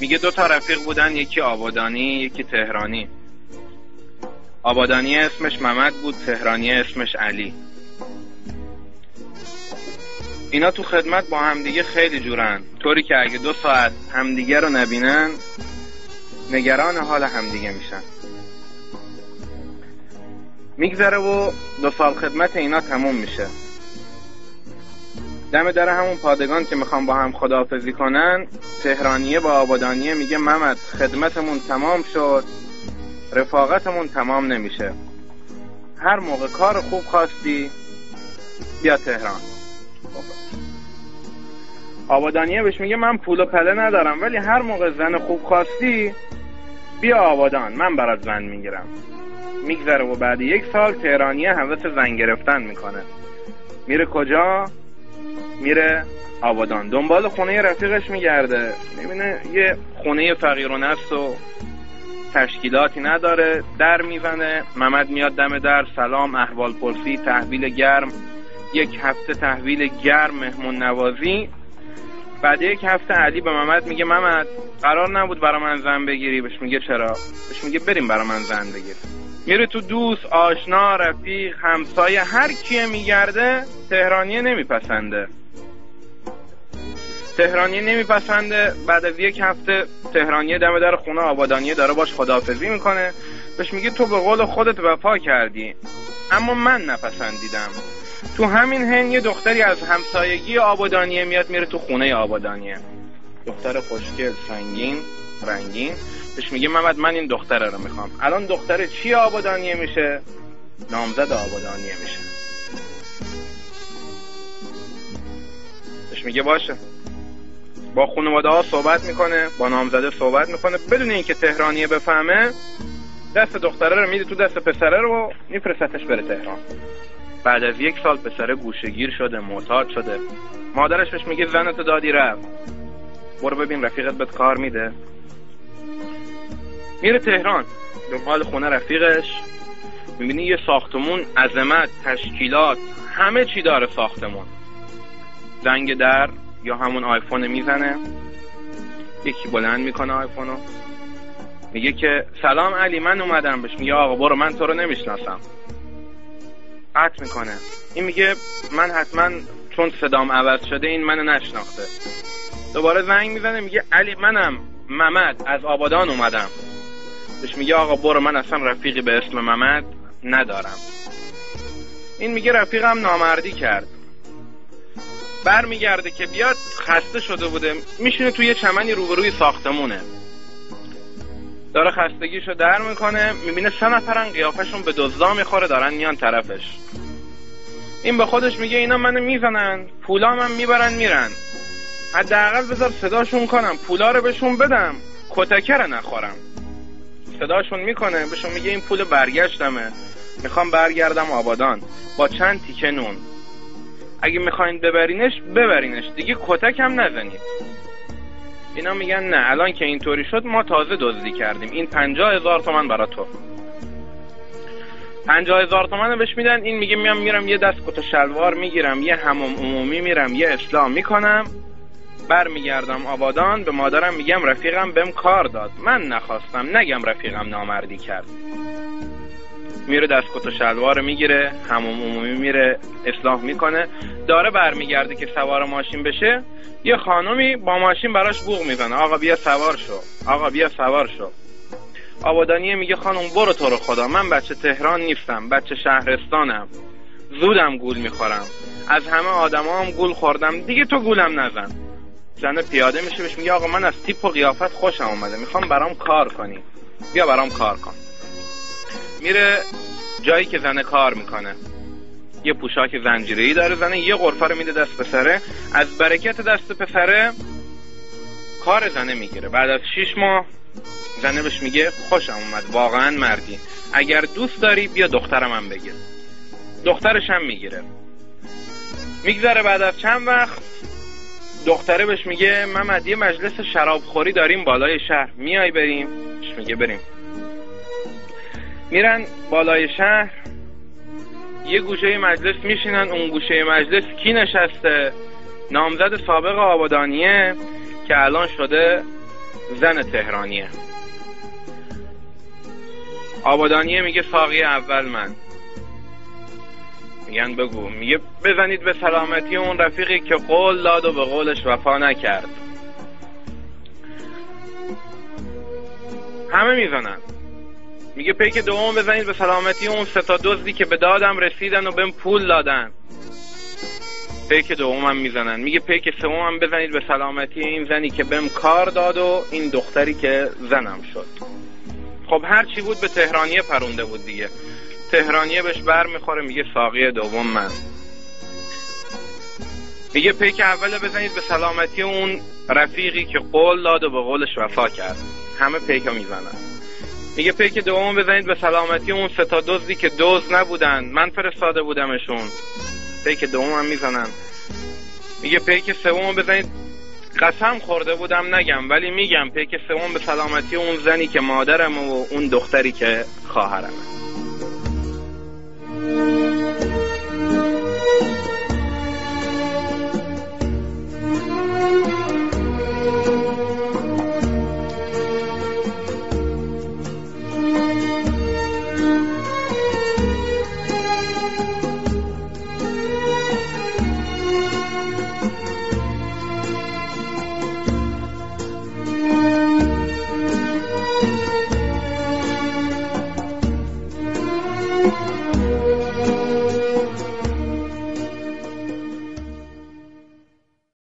میگه 2 تا رفیق بودن، یکی آبادانی یکی تهرانی. آبادانی اسمش محمد بود، تهرانی اسمش علی. اینا تو خدمت با همدیگه خیلی جورن، طوری که اگه 2 ساعت همدیگه رو نبینن نگران حال همدیگه میشن. میگذره و 2 سال خدمت اینا تموم میشه. دم در همون پادگان که میخوام با هم خداحافظی کنن، تهرانیه با آبادانیه میگه محمد خدمتمون تمام شد، رفاقتمون تمام نمیشه. هر موقع کار خوب خواستی بیا تهران. آبادانیه بهش میگه من پول و پله ندارم، ولی هر موقع زن خوب خواستی بیا آبادان، من برات زن میگیرم. میگذره و بعد 1 سال تهرانیه هوس زن گرفتن میکنه. میره کجا؟ میره آبادان، دنبال خونه رفیقش میگرده. میبینه یه خونه فقیرونه است و تشکیلاتی نداره. در میزنه، محمد میاد دم در، سلام، احوال پرسی، تحویل گرم. 1 هفته تحویل گرم، مهمون نوازی. بعد 1 هفته علی به محمد میگه محمد قرار نبود برا من زن بگیری؟ بهش میگه چرا؟ بهش میگه بریم برا من زن بگیر. میره تو دوست، آشنا، رفیق، همسایه، هر کیه میگرده تهرانیه نمیپسنده. تهرانیه نمیپسنده. بعد از 1 هفته تهرانیه دم در خونه آبادانیه داره باش خداحافظی میکنه. بهش میگه تو به قول خودت وفا کردی اما من نپسندیدم. تو همین حین یه دختری از همسایگی آبادانیه میاد میره تو خونه آبادانیه. دختر خوشگل، سنگین، رنگین. بهش میگه محمد من این دختره رو میخوام. الان دختر چی آبادانیه میشه؟ نامزد آبادانیه میشه. بهش میگه باشه. با خانواده ها صحبت میکنه، با نامزده صحبت میکنه، بدون اینکه تهرانیه بفهمه دست دختره رو میده تو دست پسره رو میفرستش بره تهران. بعد از 1 سال پسره گوشه‌گیر شده، معتاد شده. مادرش بهش میگه زنتو دادی رفت، برو ببین رفیقت بهت کار میده. میره تهران دنبال خونه رفیقش. میبینی یه ساختمون عظمت، تشکیلات، همه چی داره ساختمون. زنگ در یا همون آیفون میزنه. یکی بلند میکنه آیفونو، میگه که سلام علی من اومدم. بهش میگه آقا برو من تو رو نمیشناسم. قطع میکنه. این میگه من حتما چون صدام عوض شده این منو نشناخته. دوباره زنگ میزنه، میگه علی منم محمد از آبادان اومدم. بهش میگه آقا برو من اصلا رفیقی به اسم محمد ندارم. این میگه رفیقم نامردی کرد. برمیگرده که بیاد، خسته شده بوده، میشینه توی چمنی روبروی ساختمونه، داره خستگیشو در میکنه. میبینه 3 نفرن قیافشون به دزدا میخوره دارن میان طرفش. این به خودش میگه اینا منو میزنن، پولام هم میبرن میرن، حداقل بذار صداشون کنم، پولا رو بهشون بدم، کتکه رو نخورم. صداشون میکنه، بهشون میگه این پول برگشتمه، میخوام برگردم آبادان با چند تیکه نون. اگه میخواین ببرینش دیگه کتک هم نزنید. اینا میگن نه الان که اینطوری شد ما تازه دزدی کردیم، این 50,000 تومان برای تو. 50,000 تومان رو بهش میدن. این میگه میرم یه دست کت و شلوار میگیرم، یه حمام عمومی میرم، یه اصلاح میکنم، برمیگردم آبادان. به مادرم میگم رفیقم بهم کار داد، من نخواستم، نگم رفیقم نامردی کرد. میره دست کت و شلوار میگیره، حمام عمومی میره، اصلاح میکنه. داره برمیگرده که سوار ماشین بشه، یه خانومی با ماشین براش بوق میزنه، آقا بیا سوار شو، آقا بیا سوار شو. آبادانیه میگه خانم برو تو رو خدا، من بچه تهران نیستم، بچه شهرستانم، زودم گول میخورم، از همه آدما هم گول خوردم، دیگه تو گولم نزن. زنه پیاده میشه، بهش میگه آقا من از تیپ و قیافت خوشم اومده، میخوام برام کار کنی، بیا برام کار کن. میره جایی که زنه کار میکنه، یه پوشاک زنجیره‌ای داره زنه، یه غرفه رو میده دست پسره. از برکت دست پسره کار زنه میگیره. بعد از 6 ماه زنه بهش میگه خوشم اومد، واقعا مردی، اگر دوست داری بیا دخترم هم بگیر. دخترش هم میگیره. میگذره بعد از چند وقت دختره بهش میگه محمد یه مجلس شرابخوری داریم بالای شهر، میای بریم؟ بهش میگه بریم. میرن بالای شهر. یه گوشه مجلس میشینن، اون گوشه مجلس کی نشسته؟ نامزد سابق آبادانیه که الان شده زن تهرانیه. آبادانیه میگه ساقی اول من. میگن بگو. میگه بزنید به سلامتی اون رفیقی که قول داد و به قولش وفا نکرد. همه میزنن. میگه پیک دوم بزنید به سلامتی اون 3 تا دزدی که به دادم رسیدن و بهم پول دادن. پیک دومم میزنن. میگه پیک سومم بزنید به سلامتی این زنی که بهم کار داد و این دختری که زنم شد. خب هر چی بود به تهرانیه پرونده بود دیگه. تهرانیه بهش بر میخوره، میگه ساقی دوم من. میگه پیک اوله بزنید به سلامتی اون رفیقی که قول داد و به قولش وفا کرد. همه پیکا میزنن. میگه پیک دوم بزنید به سلامتی اون 3 تا دزدی که دزد نبودن، من فرستاده بودمشون. پیک دومم میزنن. میگه پیک سوم بزنید، قسم خورده بودم نگم ولی میگم، پیک سوم به سلامتی اون زنی که مادرم و اون دختری که خواهرمه.